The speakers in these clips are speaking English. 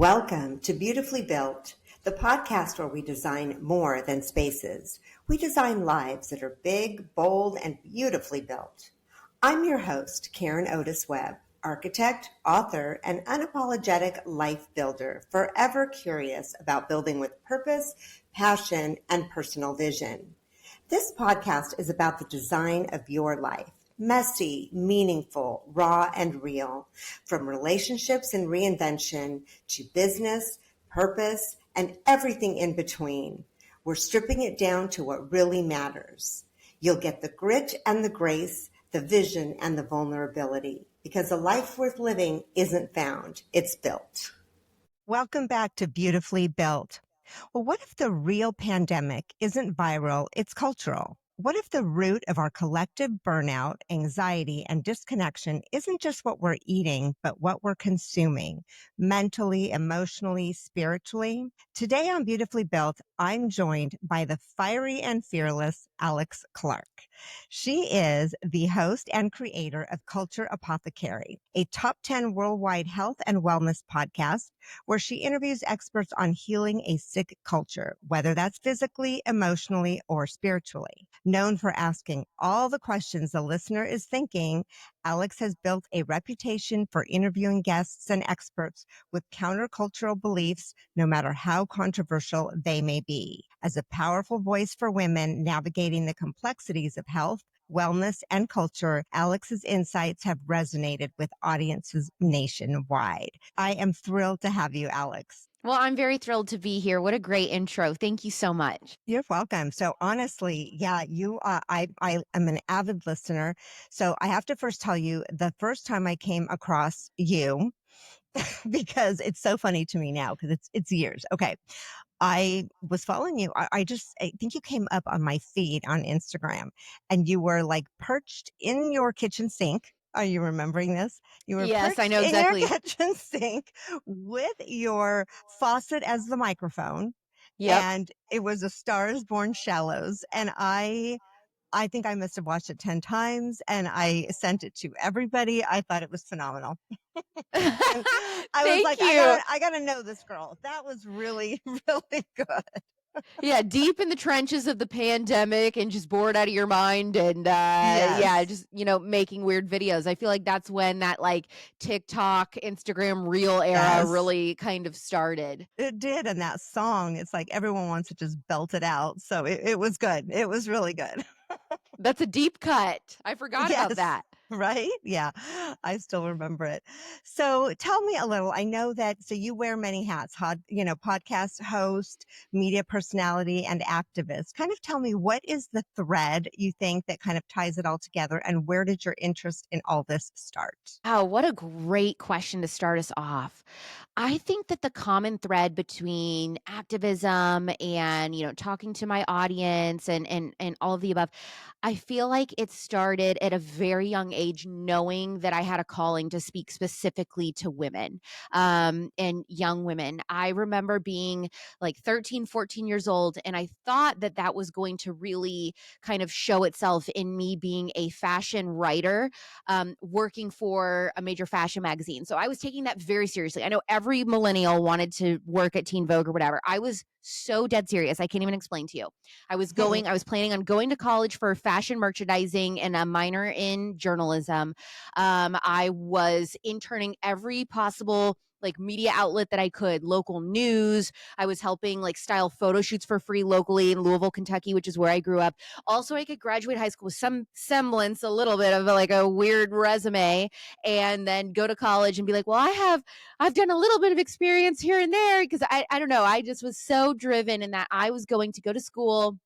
Welcome to Beautifully Built, the podcast where we design more than spaces. We design lives that are big, bold, and beautifully built. I'm your host, Karen Otis Webb, architect, author, and unapologetic life builder, forever curious about building with purpose, passion, and personal vision. This podcast is about the design of your life. Messy, meaningful, raw, and real. From relationships and reinvention to business, purpose, and everything in between. We're stripping it down to what really matters. You'll get the grit and the grace, the vision and the vulnerability, because a life worth living isn't found, it's built. Welcome back to Beautifully Built. Well, what if the real pandemic isn't viral, it's cultural? What if the root of our collective burnout, anxiety, and disconnection isn't just what we're eating, but what we're consuming, mentally, emotionally, spiritually? Today on Beautifully Built, I'm joined by the fiery and fearless Alex Clark. She is the host and creator of Culture Apothecary, a top 10 worldwide health and wellness podcast where she interviews experts on healing a sick culture, whether that's physically, emotionally, or spiritually. Known for asking all the questions the listener is thinking, Alex has built a reputation for interviewing guests and experts with countercultural beliefs, no matter how controversial they may be. As a powerful voice for women navigating the complexities of health, wellness, and culture, Alex's insights have resonated with audiences nationwide. I am thrilled to have you, Alex. Well, I'm very thrilled to be here. What a great intro. Thank you so much. You're welcome. So honestly, yeah, I am an avid listener. So I have to first tell you the first time I came across you, because it's so funny to me now because it's years. Okay. I was following you. I think you came up on my feed on Instagram and you were like perched in your kitchen sink. Are you remembering this? You were Yes, I perched know in your exactly. kitchen sink with your faucet as the microphone. Yep. And it was A Star is Born Shallows. And I think I must have watched it 10 times and I sent it to everybody. I thought it was phenomenal. And I was Thank like, you. I gotta know this girl. That was really, really good. Yeah, deep in the trenches of the pandemic and just bored out of your mind and Yes. just, making weird videos. I feel like that's when that like TikTok, Instagram reel era Yes. really kind of started. It did. And that song, it's like everyone wants to just belt it out. So it was good. It was really good. That's a deep cut. I forgot about that. Right? Yeah, I still remember it. So tell me a little. I know that, so you wear many hats, podcast host, media personality, and activist. Kind of tell me, what is the thread you think that kind of ties it all together, and where did your interest in all this start? Oh, what a great question to start us off. I think that the common thread between activism and, talking to my audience and all of the above, I feel like it started at a very young age, knowing that I had a calling to speak specifically to women and young women. I remember being like 13, 14 years old, and I thought that that was going to really kind of show itself in me being a fashion writer, working for a major fashion magazine. So I was taking that very seriously. I know every millennial wanted to work at Teen Vogue or whatever. I was so dead serious. I can't even explain to you. I was planning on going to college for fashion merchandising and a minor in journalism. I was interning every possible like media outlet that I could, local news. I was helping like style photo shoots for free locally in Louisville, Kentucky, which is where I grew up. Also, I could graduate high school with some semblance, a little bit of like a weird resume, and then go to college and be like, well, I've done a little bit of experience here and there, because I don't know. I just was so driven in that I was going to go to school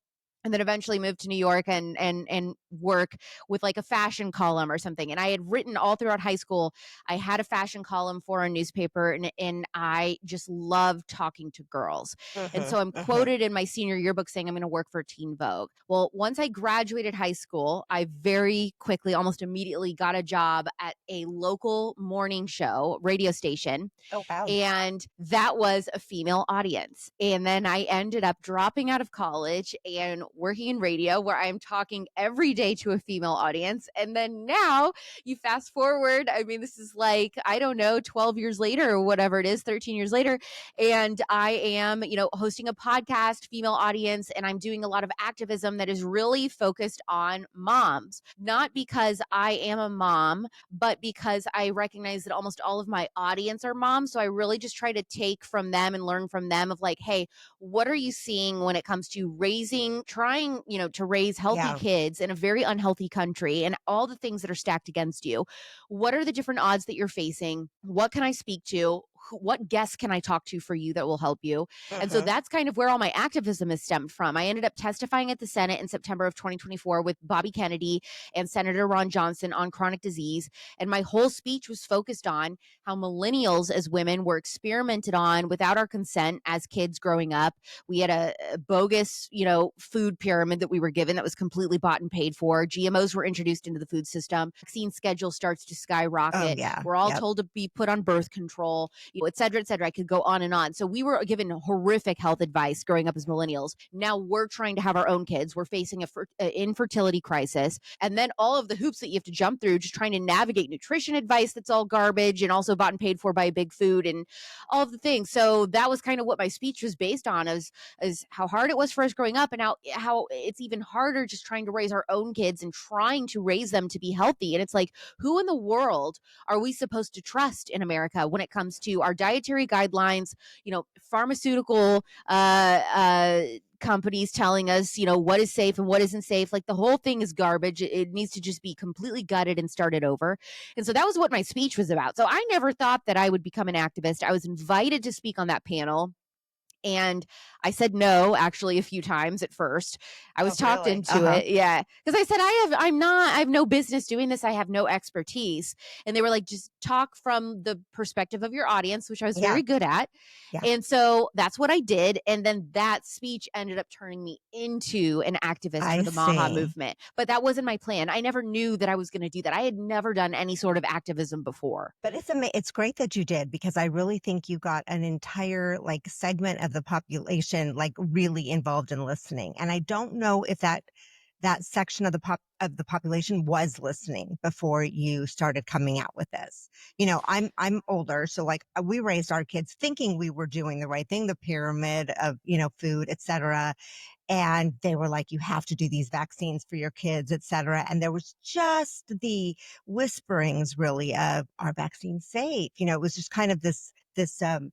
and then eventually moved to New York and work with like a fashion column or something. And I had written all throughout high school. I had a fashion column for a newspaper, and I just loved talking to girls. And so I'm quoted in my senior yearbook saying I'm going to work for Teen Vogue. Well, once I graduated high school, I very quickly, almost immediately, got a job at a local morning show radio station. Oh, wow. And that was a female audience. And then I ended up dropping out of college and working in radio where I'm talking every day to a female audience. And then now you fast forward, I mean, this is like, I don't know, 12 years later or whatever it is, 13 years later. And I am, hosting a podcast, female audience, and I'm doing a lot of activism that is really focused on moms, not because I am a mom, but because I recognize that almost all of my audience are moms. So I really just try to take from them and learn from them of like, hey, what are you seeing when it comes to trying, to raise healthy Yeah. kids in a very unhealthy country and all the things that are stacked against you? What are the different odds that you're facing? What can I speak to? What guests can I talk to for you that will help you? And so Mm-hmm. that's kind of where all my activism is stemmed from. I ended up testifying at the Senate in September of 2024 with Bobby Kennedy and Senator Ron Johnson on chronic disease. And my whole speech was focused on how millennials as women were experimented on without our consent as kids growing up. We had a bogus, food pyramid that we were given that was completely bought and paid for. GMOs were introduced into the food system. Vaccine schedule starts to Oh, skyrocket. yeah. We're all Yep. told to be put on birth control, et cetera, et cetera. I could go on and on. So we were given horrific health advice growing up as millennials. Now we're trying to have our own kids. We're facing an infertility crisis. And then all of the hoops that you have to jump through just trying to navigate nutrition advice that's all garbage and also bought and paid for by big food and all of the things. So that was kind of what my speech was based on, is how hard it was for us growing up and how it's even harder just trying to raise our own kids and trying to raise them to be healthy. And it's like, who in the world are we supposed to trust in America when it comes to our dietary guidelines, pharmaceutical companies telling us, what is safe and what isn't safe? Like, the whole thing is garbage. It needs to just be completely gutted and started over. And so that was what my speech was about. So I never thought that I would become an activist. I was invited to speak on that panel. And I said no, actually, a few times at first. I Oh, was talked really? into Uh-huh. it. Yeah. Because I said, I have no business doing this. I have no expertise. And they were like, just talk from the perspective of your audience, which I was Yeah. very good at. Yeah. And so that's what I did. And then that speech ended up turning me into an activist for I the Maha see. movement. But that wasn't my plan. I never knew that I was going to do that. I had never done any sort of activism before. But it's great that you did, because I really think you got an entire like segment of the population like really involved in listening. And I don't know if that section of the population was listening before you started coming out with this. I'm older, so like we raised our kids thinking we were doing the right thing, the pyramid of, food, etc. And they were like, you have to do these vaccines for your kids, et cetera. And there was just the whisperings really of, are vaccines safe? It was just kind of this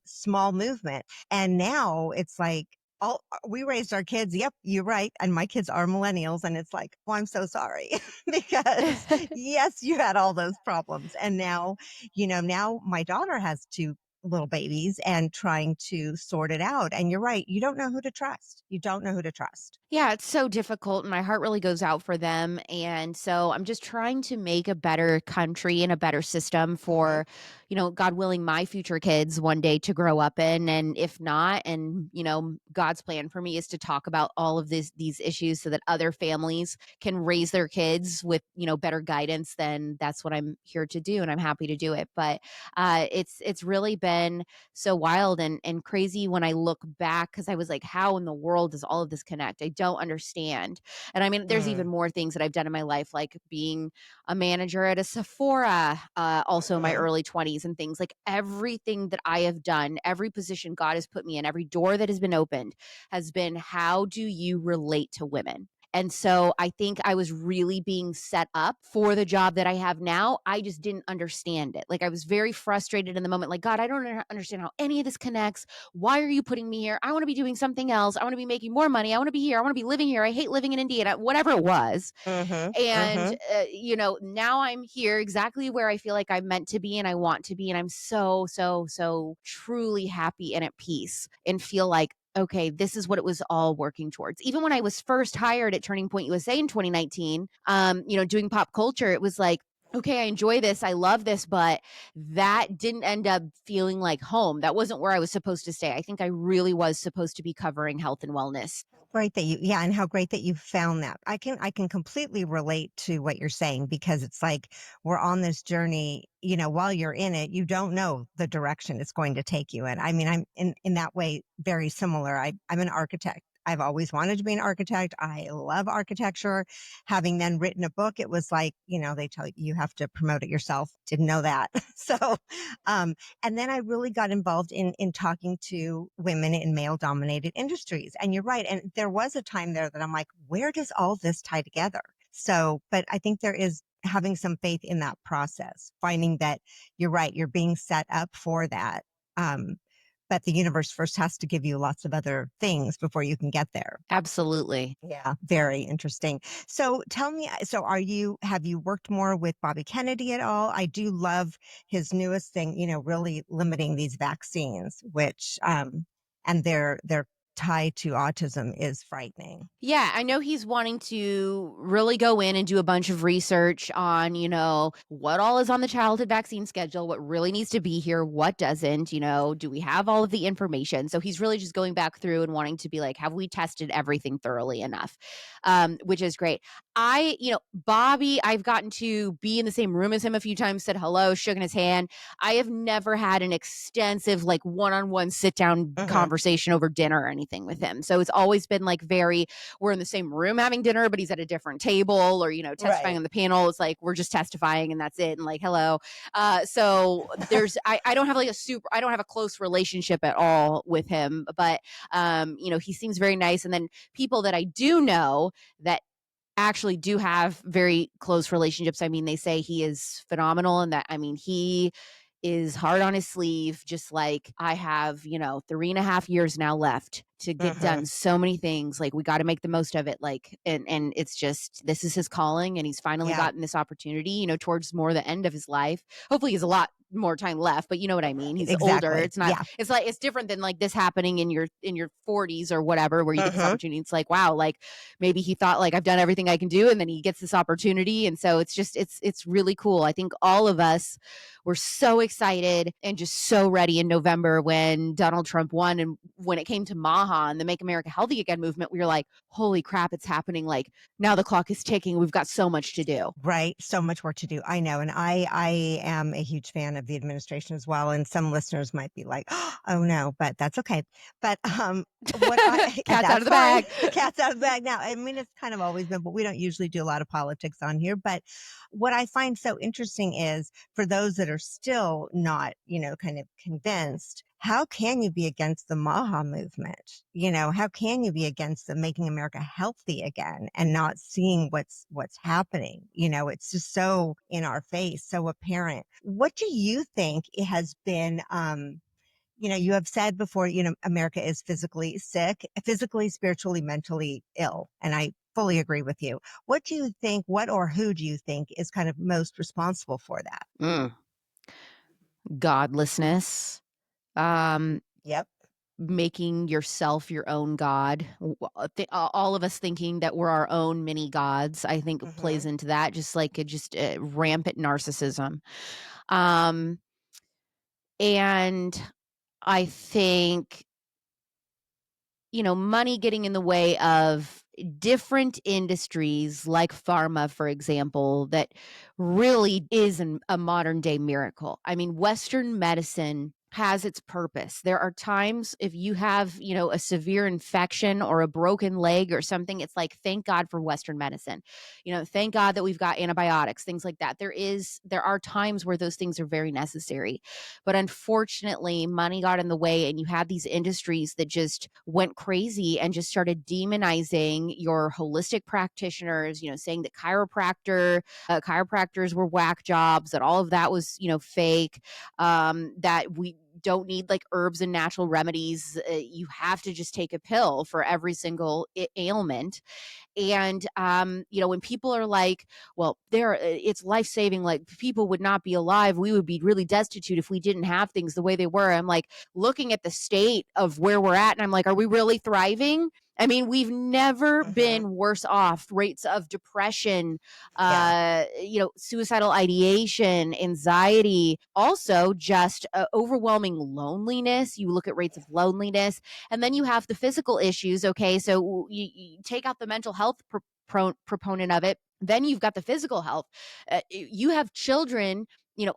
small movement. And now it's like, all we raised our kids. Yep, you're right. And my kids are millennials. And it's like, oh, I'm so sorry. Because yes, you had all those problems. And now, now my daughter has two little babies and trying to sort it out. And you're right. You don't know who to trust. You don't know who to trust. Yeah, it's so difficult, and my heart really goes out for them. And so I'm just trying to make a better country and a better system Hmm. for, God willing, my future kids one day to grow up in. And if not, and God's plan for me is to talk about all of these issues so that other families can raise their kids with better guidance. Then that's what I'm here to do, and I'm happy to do it. But it's really been so wild and crazy when I look back, because I was like, how in the world does all of this connect? I don't understand. And I mean, there's even Mm, more things that I've done in my life, like being a manager at a Sephora, also in my mhm. early 20s, and things like everything that I have done, every position God has put me in, every door that has been opened has been, how do you relate to women? And so I think I was really being set up for the job that I have now. I just didn't understand it. Like, I was very frustrated in the moment. Like, God, I don't understand how any of this connects. Why are you putting me here? I want to be doing something else. I want to be making more money. I want to be here. I want to be living here. I hate living in Indiana, whatever it was. Mhm, And, mhm. now I'm here exactly where I feel like I'm meant to be and I want to be. And I'm so, so, so truly happy and at peace and feel like, okay, this is what it was all working towards. Even when I was first hired at Turning Point USA in 2019, doing pop culture, it was like, okay, I enjoy this. I love this, but that didn't end up feeling like home. That wasn't where I was supposed to stay. I think I really was supposed to be covering health and wellness. Great that yeah, and how great that you found that. I can completely relate to what you're saying, because it's like we're on this journey, while you're in it, you don't know the direction it's going to take you in. I mean, I'm in that way very similar. I'm an architect. I've always wanted to be an architect. I love architecture. Having then written a book, it was like, they tell you you have to promote it yourself. Didn't know that. So, um, and then I really got involved in talking to women in male dominated industries. And you're right. And there was a time there that I'm like, where does all this tie together? So, but I think there is having some faith in that process, finding that you're right, you're being set up for that. Um, but the universe first has to give you lots of other things before you can get there. Absolutely. Yeah, very interesting. So tell me, so have you worked more with Bobby Kennedy at all? I do love his newest thing, really limiting these vaccines, which, and their tie to autism is frightening. Yeah, I know he's wanting to really go in and do a bunch of research on, what all is on the childhood vaccine schedule, what really needs to be here, what doesn't, do we have all of the information? So he's really just going back through and wanting to be like, have we tested everything thoroughly enough? Which is great. Bobby, I've gotten to be in the same room as him a few times, said hello, shook his hand. I have never had an extensive, like, one-on-one sit down Hmm. conversation over dinner or anything with him. So it's always been like we're in the same room having dinner, but he's at a different table or, testifying Right. on the panel. It's like, we're just testifying and that's it. And like, hello. So I don't have like I don't have a close relationship at all with him, but, he seems very nice. And then people that I do know that actually do have very close relationships. I mean, they say he is phenomenal and that, I mean, he is hard on his sleeve, just like I have, 3.5 years now left to get Hmm. done so many things. Like, we got to make the most of it. Like, and it's just, this is his calling. And he's finally Yeah. gotten this opportunity, towards more the end of his life. Hopefully he has a lot more time left, but you know what I mean? Right. He's older. Exactly. It's not, Yeah. it's like, it's different than like this happening in your 40s or whatever, where you get this Hmm. opportunity. It's like, wow, like maybe he thought like, I've done everything I can do. And then he gets this opportunity. And so it's just, it's really cool. I think all of us were so excited and just so ready in November when Donald Trump won. And when it came to MAHA and the Make America Healthy Again movement, we were like, holy crap, it's happening. Like, now the clock is ticking. We've got so much to do. Right. So much work to do. I know. And I am a huge fan of the administration as well. And some listeners might be like, oh no, but that's okay. But what Cat's out of that's the fine. bag. Cat's out of the bag now. I mean, it's kind of always been, but we don't usually do a lot of politics on here. But what I find so interesting is for those that are still not, kind of convinced, how can you be against the MAHA movement? How can you be against the Making America Healthy Again and not seeing what's happening? It's just so in our face, so apparent. What do you think it has been? You have said before, America is physically sick, physically, spiritually, mentally ill. And I fully agree with you. What do you think, what or who do you think is kind of most responsible for that? Mm. Godlessness. Um, Yep. Making yourself your own god. All of us thinking that we're our own mini gods, I think Hmm. plays into that, just like rampant narcissism. Um, and I think, money getting in the way of different industries like pharma, for example, that really is a modern day miracle. I mean, Western medicine has its purpose. There are times if you have, a severe infection or a broken leg or something, it's like, thank God for Western medicine. Thank God that we've got antibiotics, things like that. There are times where those things are very necessary. But unfortunately, money got in the way, and you had these industries that just went crazy and just started demonizing your holistic practitioners, saying that chiropractors were whack jobs, that all of that was, fake, that we don't need like herbs and natural remedies. You have to just take a pill for every single ailment. And when people are like, well, it's life-saving, like people would not be alive, we would be really destitute if we didn't have things the way they were. I'm like looking at the state of where we're at, and I'm like, are we really thriving? I mean, we've never Hmm. been worse off. Rates of depression, Yeah. suicidal ideation, anxiety, also just overwhelming loneliness. You look at rates of loneliness, and then you have the physical issues. Okay, so you take out the mental health proponent of it. Then you've got the physical health. You have children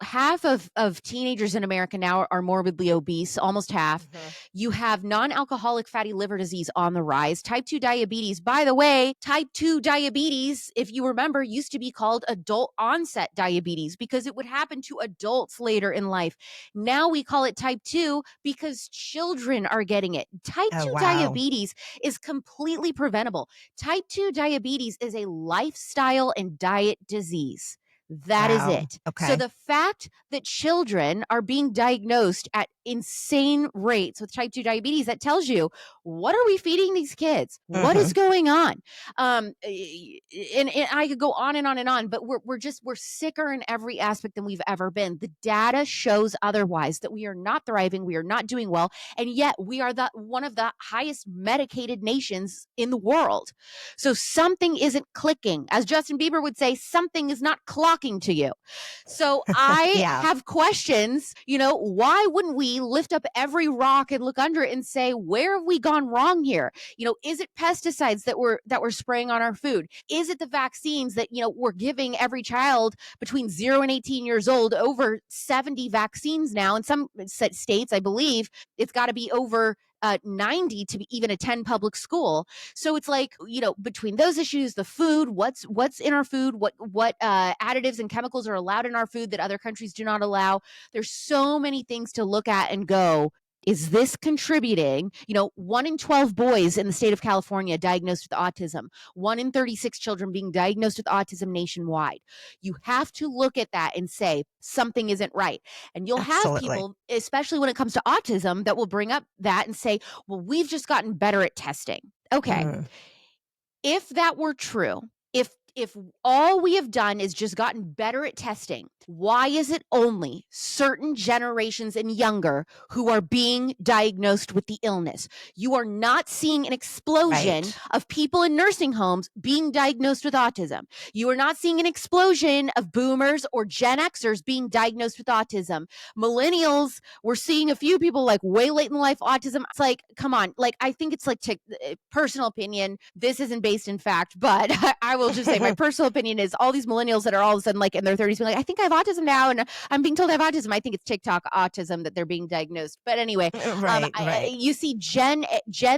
half of teenagers in America now are morbidly obese, almost half. Mhm. You have non-alcoholic fatty liver disease on the rise, type 2 diabetes. By the way, type 2 diabetes, if you remember, used to be called adult onset diabetes because it would happen to adults later in life. Now we call it type 2 because children are getting it. Type Oh, 2 wow. diabetes is completely preventable. Type 2 diabetes is a lifestyle and diet disease. That is Wow. it. So Okay. the fact that children are being diagnosed at insane rates with type 2 diabetes, that tells you, what are we feeding these kids? What is Mhm. going on? And I could go on and on and on, but we're sicker in every aspect than we've ever been. The data shows otherwise, that we are not thriving, we are not doing well, and yet we are one of the highest medicated nations in the world. So something isn't clicking. As Justin Bieber would say, something is not clocking to you. So I Yeah. have questions. Why wouldn't we lift up every rock and look under it and say, where have we gone wrong here? Is it pesticides that we're spraying on our food? Is it the vaccines that, we're giving every child between 0 and 18 years old, over 70 vaccines now? In some states, I believe it's got to be over 90 to even attend public school. So it's like, between those issues, the food, what's in our food, what additives and chemicals are allowed in our food that other countries do not allow. There's so many things to look at and go, is this contributing? 1 in 12 boys in the state of California diagnosed with autism, 1 in 36 children being diagnosed with autism nationwide. You have to look at that and say, something isn't right. And you'll have Absolutely. people, especially when it comes to autism, that will bring up that and say, well, we've just gotten better at testing. Okay. Mm. If that were true, if all we have done is just gotten better at testing, why is it only certain generations and younger who are being diagnosed with the illness? You are not seeing an explosion Right. of people in nursing homes being diagnosed with autism. You are not seeing an explosion of boomers or Gen Xers being diagnosed with autism. Millennials, we're seeing a few people like way late in life autism. It's like, come on. Like, I think it's like personal opinion. This isn't based in fact, but I will just say my personal opinion is all these millennials that are all of a sudden like in their 30s being like, I think I have autism now, and I'm being told I have autism. I think it's TikTok autism that they're being diagnosed. But anyway, Right. you see Gen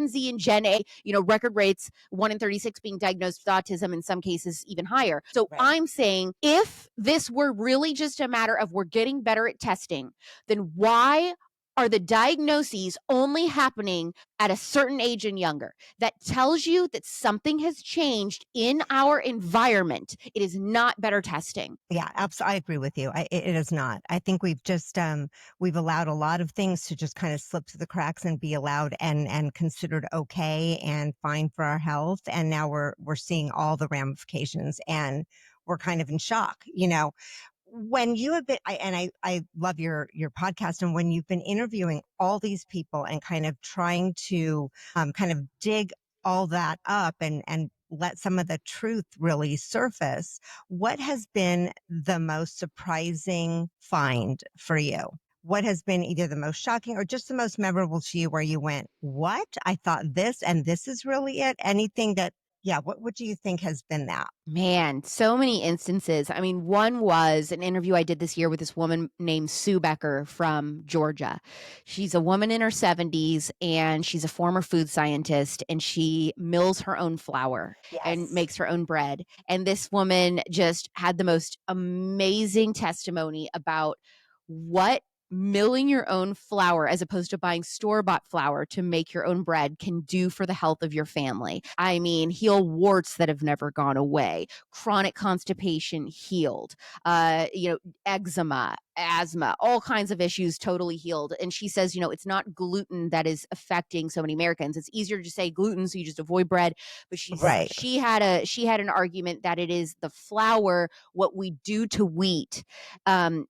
Z and Gen A, record rates 1 in 36 being diagnosed with autism, in some cases even higher. So Right. I'm saying, if this were really just a matter of we're getting better at testing, then why are the diagnoses only happening at a certain age and younger? That tells you that something has changed in our environment. It is not better testing. Yeah, absolutely. I agree with you. It is not. I think we've just we've allowed a lot of things to just kind of slip through the cracks and be allowed and considered okay and fine for our health. And now we're seeing all the ramifications, and we're kind of in shock. When you have been, I love your podcast, and when you've been interviewing all these people and kind of trying to kind of dig all that up and let some of the truth really surface, what has been the most surprising find for you? What has been either the most shocking or just the most memorable to you, where you went, what? I thought this, and this is really it? Anything that, yeah, what do you think has been that? Man, so many instances. I mean, one was an interview I did this year with this woman named Sue Becker from Georgia. She's a woman in her 70s, and she's a former food scientist, and she mills her own flour and Yes. makes her own bread. And this woman just had the most amazing testimony about what milling your own flour as opposed to buying store-bought flour to make your own bread can do for the health of your family. I mean, heal warts that have never gone away, chronic constipation healed, eczema, asthma, all kinds of issues totally healed. And she says, it's not gluten that is affecting so many Americans. It's easier to say gluten, so you just avoid bread. But Right. she had an argument that it is the flour, what we do to wheat,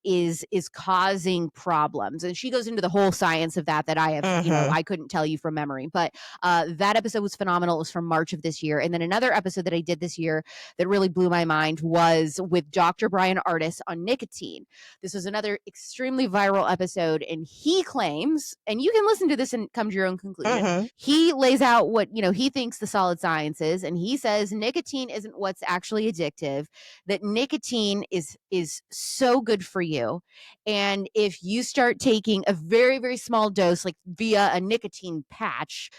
is causing problems. And she goes into the whole science of that I have, Hmm. I couldn't tell you from memory. But that episode was phenomenal. It was from March of this year. And then another episode that I did this year that really blew my mind was with Dr. Brian Artis on nicotine. This was another another extremely viral episode, and he claims, and you can listen to this and come to your own conclusion. Mm-hmm. He lays out what, he thinks the solid science is, and he says nicotine isn't what's actually addictive, that nicotine is so good for you. And if you start taking a very, very small dose, like via a nicotine patch,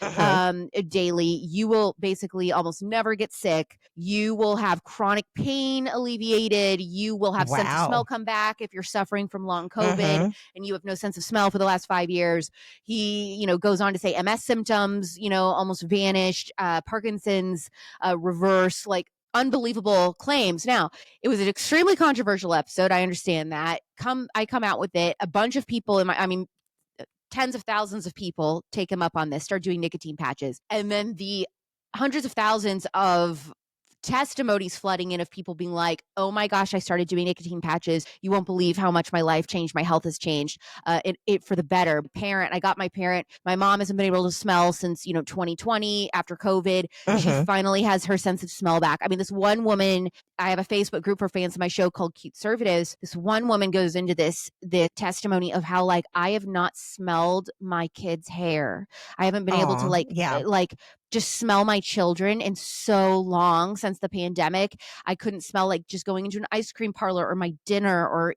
daily, you will basically almost never get sick. You will have chronic pain alleviated. You will have sense of smell come back if you're suffering from long COVID and you have no sense of smell for the last 5 years. He, goes on to say MS symptoms, almost vanished, Parkinson's, reverse, like unbelievable claims. Now, it was an extremely controversial episode. I understand that. I come out with it. A bunch of people tens of thousands of people take him up on this, start doing nicotine patches. And then the hundreds of thousands of testimonies flooding in of people being like, oh my gosh, I started doing nicotine patches. You won't believe how much my life changed. My health has changed. It for the better. I got my parent. My mom hasn't been able to smell since, 2020 after COVID. She finally has her sense of smell back. I mean, this one woman, I have a Facebook group for fans of my show called Cute Conservatives. This one woman goes into the testimony of how, like, I have not smelled my kid's hair. I haven't been able to just smell my children in so long since the pandemic. I couldn't smell, like, just going into an ice cream parlor or my dinner or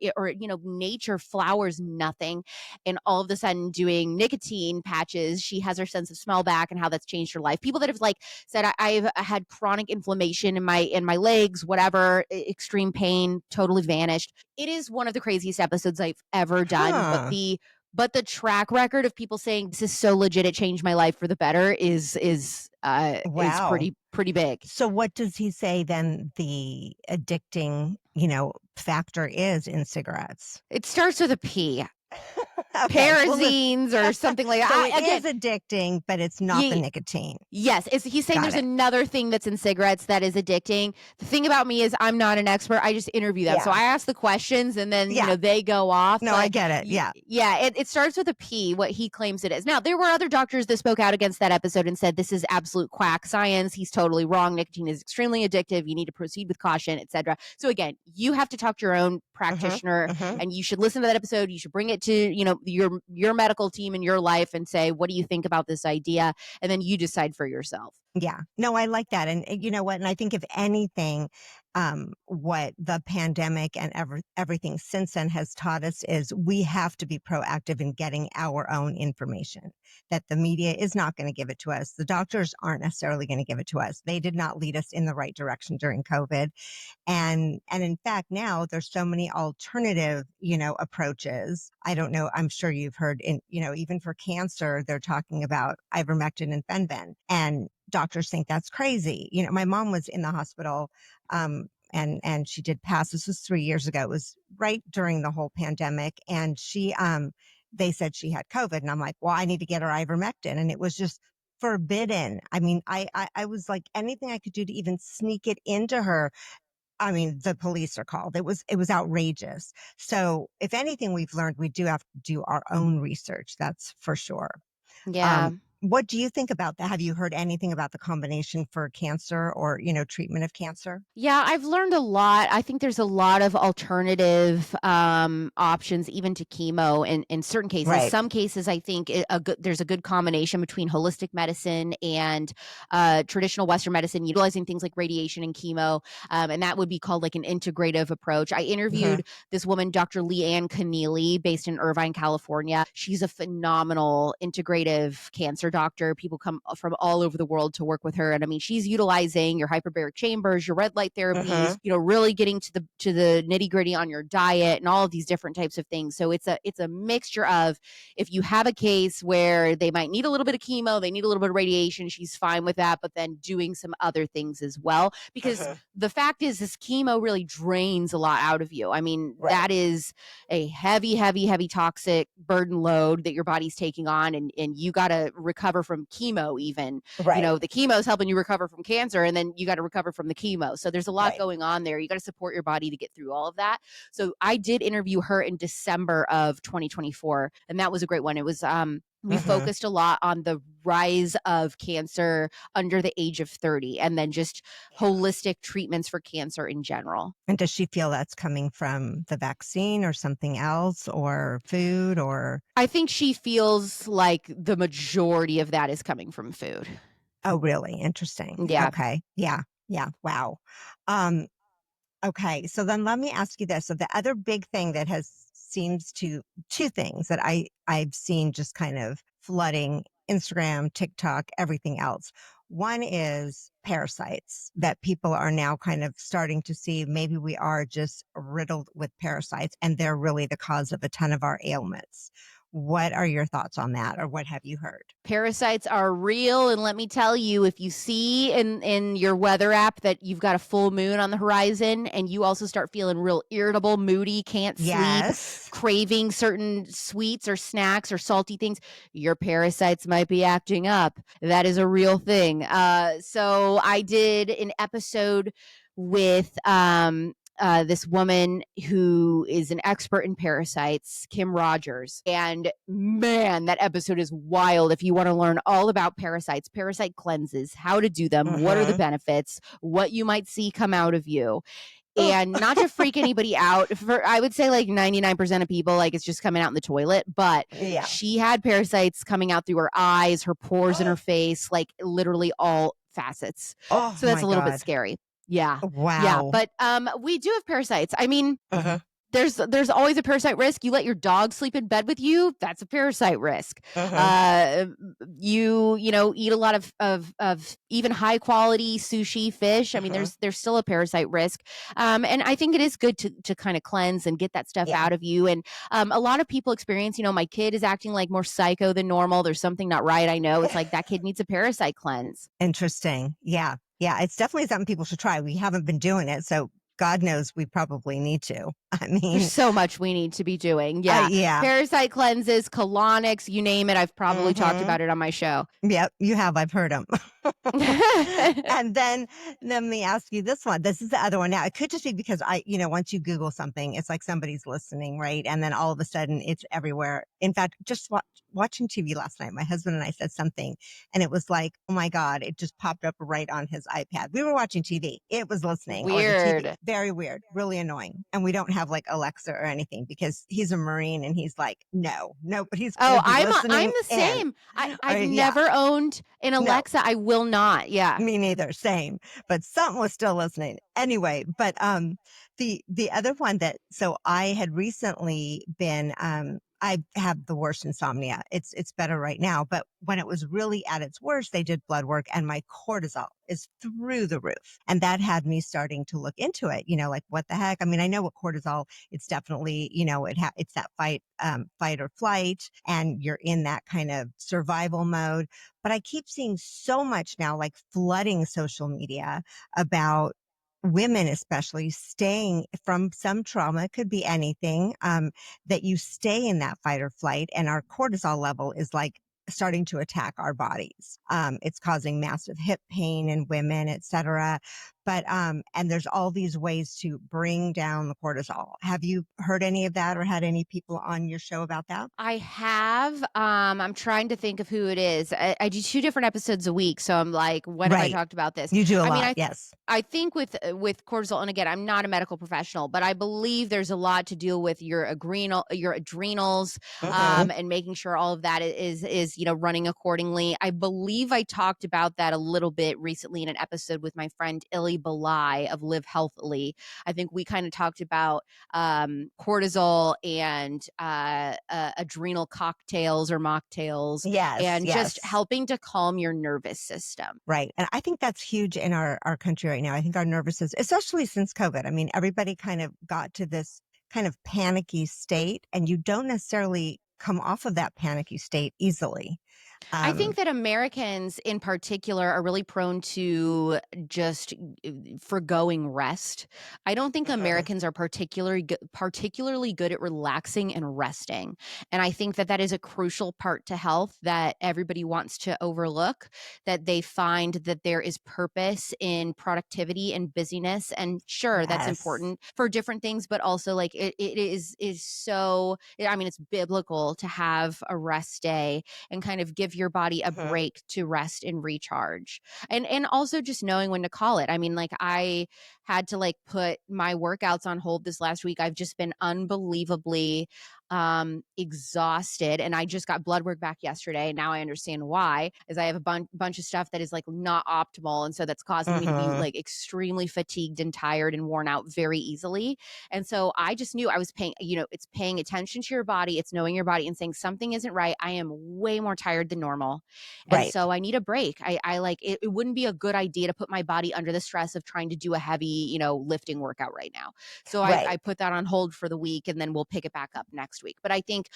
nature, flowers, nothing. And all of a sudden doing nicotine patches, she has her sense of smell back and how that's changed her life. People that have said, I've had chronic inflammation in my legs, whatever, extreme pain, totally vanished. It is one of the craziest episodes I've ever done, but the track record of people saying this is so legit, it changed my life for the better is pretty big. So what does he say then the addicting, factor is in cigarettes? It starts with a P. Parasines or something like that. So it is addicting, but it's not the nicotine. Yes. He's saying there's another thing that's in cigarettes that is addicting. The thing about me is I'm not an expert. I just interview them. So I ask the questions and then, they go off. No, I get it. Yeah. Yeah. It starts with a P, what he claims it is. Now, there were other doctors that spoke out against that episode and said, this is absolute quack science. He's totally wrong. Nicotine is extremely addictive. You need to proceed with caution, etc. So again, you have to talk to your own practitioner and you should listen to that episode. You should bring it to, your medical team in your life and say, what do you think about this idea? And then you decide for yourself. Yeah. No, I like that. And you know what? And I think if anything, what the pandemic and everything since then has taught us is we have to be proactive in getting our own information, that the media is not going to give it to us. The doctors aren't necessarily going to give it to us. They did not lead us in the right direction during COVID. And in fact, now there's so many alternative, approaches. I don't know. I'm sure you've heard even for cancer, they're talking about ivermectin and fenbid, and doctors think that's crazy. My mom was in the hospital, and she did pass. This was 3 years ago. It was right during the whole pandemic. And they said she had COVID. And I'm like, well, I need to get her ivermectin. And it was just forbidden. I mean, I was like, anything I could do to even sneak it into her. I mean, the police are called. It was outrageous. So if anything we've learned, we do have to do our own research. That's for sure. Yeah. What do you think about that? Have you heard anything about the combination for cancer or, treatment of cancer? Yeah, I've learned a lot. I think there's a lot of alternative options, even to chemo in certain cases. Right. Some cases, I think there's a good combination between holistic medicine and traditional Western medicine, utilizing things like radiation and chemo. And that would be called like an integrative approach. I interviewed this woman, Dr. Leanne Keneally, based in Irvine, California. She's a phenomenal integrative cancer doctor. People come from all over the world to work with her. And I mean, she's utilizing your hyperbaric chambers, your red light therapies, really getting to the nitty gritty on your diet and all of these different types of things. So it's a mixture of, if you have a case where they might need a little bit of chemo, they need a little bit of radiation, she's fine with that, but then doing some other things as well. Because the fact is, this chemo really drains a lot out of you. I mean, that is a heavy, heavy, heavy toxic burden load that your body's taking on, and you got to recover from chemo even. The chemo is helping you recover from cancer, and then you got to recover from the chemo. So there's a lot going on there. You got to support your body to get through all of that. So I did interview her in December of 2024, and that was a great one. It was We Mhm. focused a lot on the rise of cancer under the age of 30 and then just holistic treatments for cancer in general. And does she feel that's coming from the vaccine or something else or food or? I think she feels like the majority of that is coming from food. Oh, really? Interesting. Yeah. Okay. Yeah. Yeah. Wow. Um, okay. So then let me ask you this. So the other big thing that has seems to two things that I've seen just kind of flooding Instagram, TikTok, everything else. One is parasites that people are now kind of starting to see maybe we are just riddled with parasites and they're really the cause of a ton of our ailments. What are your thoughts on that or what have you heard? Parasites are real, and let me tell you, if you see in your weather app that you've got a full moon on the horizon and you also start feeling real irritable, moody, can't sleep, Yes. craving certain sweets or snacks or salty things, your parasites might be acting up. That is a real thing. So I did an episode with this woman who is an expert in parasites, Kim Rogers. And man, that episode is wild. If you want to learn all about parasites, parasite cleanses, how to do them, what are the Mm-hmm. benefits, what you might see come out of you. And not to freak anybody out, for I would say like 99% of people, like it's just coming out in the toilet, but Yeah. she had parasites coming out through her eyes, her pores in her face, like literally all facets. Oh So that's my a little bit God. scary. Yeah. Yeah, Wow. but we do have parasites. I mean, Uh-huh. there's always a parasite risk. You let your dog sleep in bed with you, that's a parasite risk. Uh-huh. You eat a lot of even high quality sushi, fish. I mean, Uh-huh. there's still a parasite risk. And I think it is good to kind of cleanse and get that stuff Yeah. out of you. And a lot of people experience, my kid is acting like more psycho than normal. There's something not right. I know. It's like that kid needs a parasite cleanse. Interesting. Yeah. Yeah. It's definitely something people should try. We haven't been doing it. So God knows we probably need to. I There's mean, so much we need to be doing. Yeah. yeah. Parasite cleanses, colonics, you name it. I've probably talked Mm-hmm. about it on my show. Yep. You have. I've heard them. And then let me ask you this one. This is the other one. Now, it could just be because once you Google something, it's like somebody's listening, right? And then all of a sudden it's everywhere. In fact, just watching TV last night, my husband and I said something and it was like, oh my God, it just popped up right on his iPad. We were watching TV. It was listening or the TV. Weird. Very weird, really annoying. And we don't have like Alexa or anything because he's a Marine and he's like, no, but he's Oh, going to be I'm listening the in. same. I've Yeah. never owned an No. Alexa. I will not. Yeah. Me neither. Same. But something was still listening. Anyway, but the other one that so I had recently been I have the worst insomnia. It's better right now, but when it was really at its worst, they did blood work and my cortisol is through the roof. And that had me starting to look into it, like what the heck? I mean, I know what cortisol, it's definitely, it's that fight or flight and you're in that kind of survival mode. But I keep seeing so much now, like flooding social media about women, especially staying from some trauma. It could be anything, that you stay in that fight or flight and our cortisol level is like starting to attack our bodies. It's causing massive hip pain in women, et cetera. But, and there's all these ways to bring down the cortisol. Have you heard any of that or had any people on your show about that? I have. I'm trying to think of who it is. I do 2 different episodes a week, so I'm like, when have I Right. talked about this? You do a I mean, lot. Yes. I think with cortisol, and again, I'm not a medical professional, but I believe there's a lot to deal with your adrenals, Mhm. and making sure all of that is running accordingly. I believe I talked about that a little bit recently in an episode with my friend Illy Belai of Live Healthily. I think we kind of talked about cortisol and adrenal cocktails or mocktails, Yes. and just Yes. helping to calm your nervous system. Right. And I think that's huge in our country right now. I think our nervous system, especially since COVID. I mean, everybody kind of got to this kind of panicky state and you don't necessarily come off of that panicky state easily. I think that Americans in particular are really prone to just forgoing rest. I don't think Mhm. Americans are particularly good at relaxing and resting. And I think that that is a crucial part to health that everybody wants to overlook, that they find that there is purpose in productivity and busyness. And sure, that's Yes. important for different things, but also like it is so, I mean, it's biblical to have a rest day and kind of give your body a Mhm. break to rest and recharge. And also just knowing when to call it. I mean, like I had to like put my workouts on hold this last week. I've just been unbelievably exhausted, and I just got blood work back yesterday. Now I understand why, is I have a bunch of stuff that is like not optimal, and so that's causing me to be Mhm. like extremely fatigued and tired and worn out very easily. And so I just knew I was paying, it's paying attention to your body, it's knowing your body and saying something isn't right. I am way more tired than normal. And Right. so I need a break. I like it wouldn't be a good idea to put my body under the stress of trying to do a heavy, lifting workout right now. So I Right. put that on hold for the week, and then we'll pick it back up next week. But I think,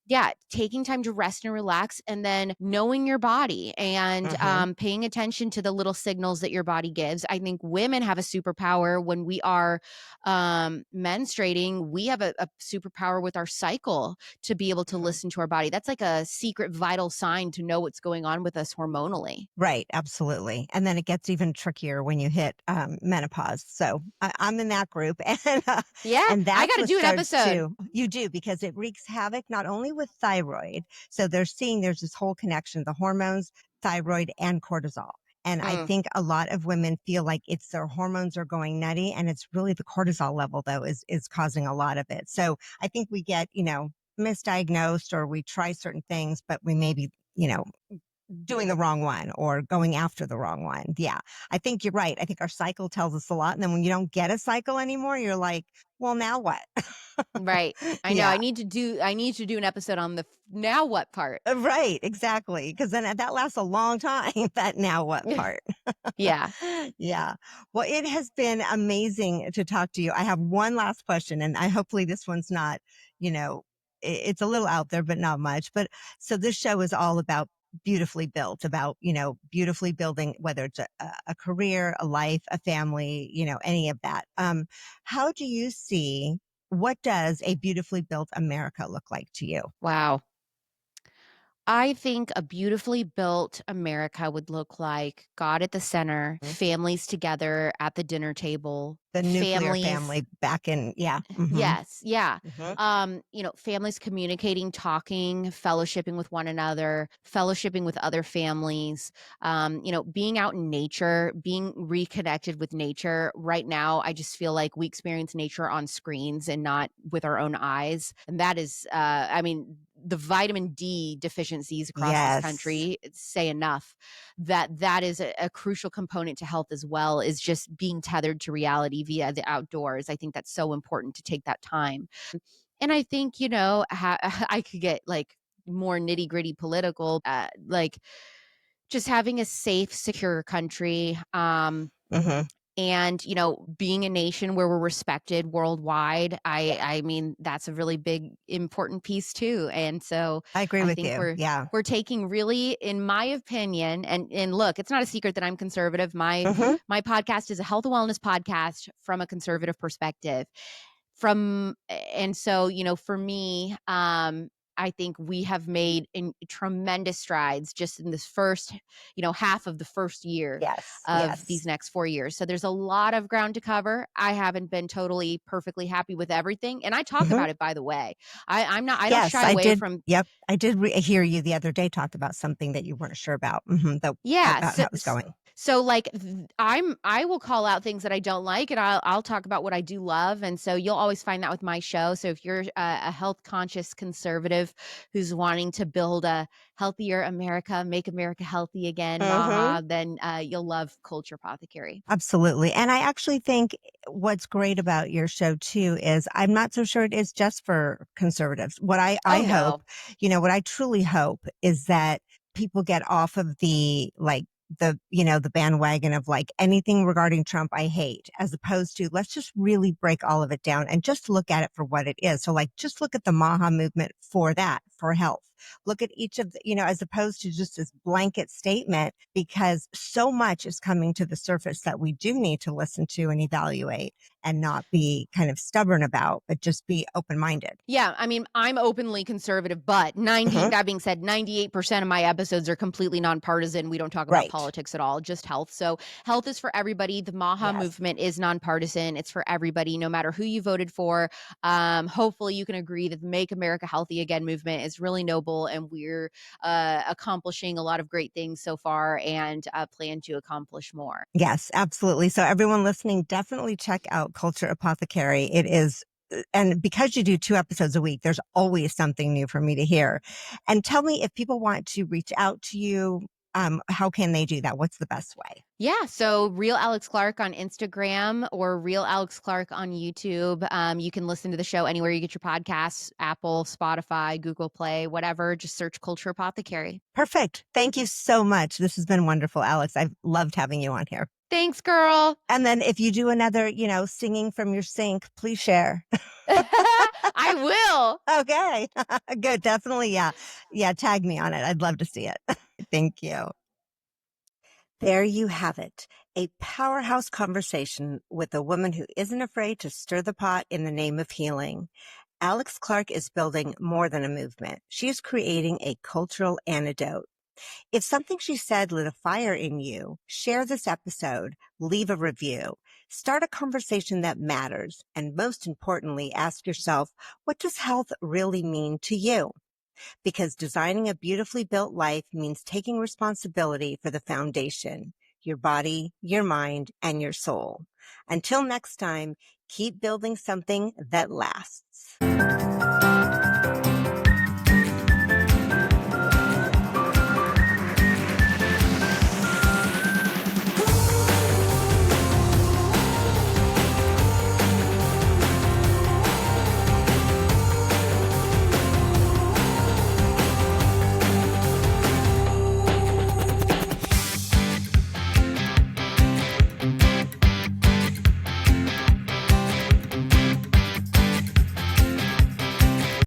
yeah, taking time to rest and relax, and then knowing your body and Mhm. paying attention to the little signals that your body gives. I think women have a superpower when we are menstruating. We have a superpower with our cycle to be able to Mhm. listen to our body. That's like a secret vital sign to know what's going on with us hormonally. Right, absolutely. And then it gets even trickier when you hit menopause. So I'm in that group, Yeah, and I that's got to what do an starts episode. to you do because it wreaks havoc not only with thyroid. So they're seeing there's this whole connection: the hormones, thyroid, and cortisol. And I Mm, think a lot of women feel like it's their hormones are going nutty, and it's really the cortisol level though is causing a lot of it. So I think we get misdiagnosed, or we try certain things, but we maybe doing the wrong one or going after the wrong one. Yeah. I think you're right. I think our cycle tells us a lot. And then when you don't get a cycle anymore, you're like, well, now what? right. I know. Yeah. I need to do an episode on the now what part. Right. Exactly. Because then that lasts a long time, that now what part. Yeah. Yeah. Well, it has been amazing to talk to you. I have one last question, and I hopefully this one's not, you know, it's a little out there, but not much. But so this show is all about beautifully built, about, beautifully building, whether it's a career, a life, a family, any of that. How do you see, what does a beautifully built America look like to you? Wow. I think a beautifully built America would look like God at the center, Mhm. families together at the dinner table, The nuclear families. family back in, yeah. Hmm. Yes, yeah. Hmm. Families communicating, talking, fellowshipping with one another, fellowshipping with other families, being out in nature, being reconnected with nature. Right now, I just feel like we experience nature on screens and not with our own eyes. And that is, the vitamin D deficiencies across this Yes. country say enough that is a crucial component to health as well, is just being tethered to reality via the outdoors. I think that's so important to take that time. And I think, I could get like more nitty gritty political, like just having a safe, secure country. Hmm. And being a nation where we're respected worldwide. I mean, that's a really big important piece too. And so I agree I with think you. Yeah. we're taking, really, in my opinion, and look, it's not a secret that I'm conservative. my Hmm. my podcast is a health and wellness podcast from a conservative perspective. From And so, for me, I think we have made tremendous strides just in this first, half of the first year Yes. of these Yes. next 4 years. So there's a lot of ground to cover. I haven't been totally perfectly happy with everything, and I talk Hmm. about it, by the way. I don't Yes, shy I away did. from. Yep. I did hear you the other day talk about something that you weren't sure about, Yeah, about how it was going. so like I will call out things that I don't like, and I'll talk about what I do love. And so you'll always find that with my show. So if you're a health conscious conservative who's wanting to build a healthier America, make America healthy again, Hmm. maha, then you'll love Culture Apothecary. Absolutely. And I actually think what's great about your show too is I'm not so sure it is just for conservatives. What I Oh hope, no. what I truly hope is that people get off of the bandwagon of like anything regarding Trump I hate, as opposed to let's just really break all of it down and just look at it for what it is. So like just look at the MAHA movement for that, for health. Look at each of the, as opposed to just this blanket statement, because so much is coming to the surface that we do need to listen to and evaluate and not be kind of stubborn about, but just be open-minded. Yeah, I mean, I'm openly conservative, but that being said, 98% of my episodes are completely nonpartisan. We don't talk about Right. politics at all, just health. So health is for everybody. The MAHA movement is nonpartisan. It's for everybody, no matter who you voted for. Hopefully you can agree that the Make America Healthy Again movement is really noble, and we're accomplishing a lot of great things so far, and plan to accomplish more. Yes, absolutely. So everyone listening, definitely check out Culture Apothecary. It is, and because you do 2 episodes a week, there's always something new for me to hear. And tell me, if people want to reach out to you, how can they do that? What's the best way? Yeah, so Real Alex Clark on Instagram or Real Alex Clark on YouTube. You can listen to the show anywhere you get your podcasts, Apple, Spotify, Google Play, whatever. Just search Culture Apothecary. Perfect. Thank you so much. This has been wonderful, Alex. I've loved having you on here. Thanks, girl. And then if you do another, singing from your sink, please share. I will. Okay. Good. Definitely. Yeah. Yeah. Tag me on it. I'd love to see it. Thank you. There you have it. A powerhouse conversation with a woman who isn't afraid to stir the pot in the name of healing. Alex Clark is building more than a movement. She is creating a cultural antidote. If something she said lit a fire in you, share this episode, leave a review, start a conversation that matters, and most importantly, ask yourself, what does health really mean to you? Because designing a beautifully built life means taking responsibility for the foundation, your body, your mind, and your soul. Until next time, keep building something that lasts.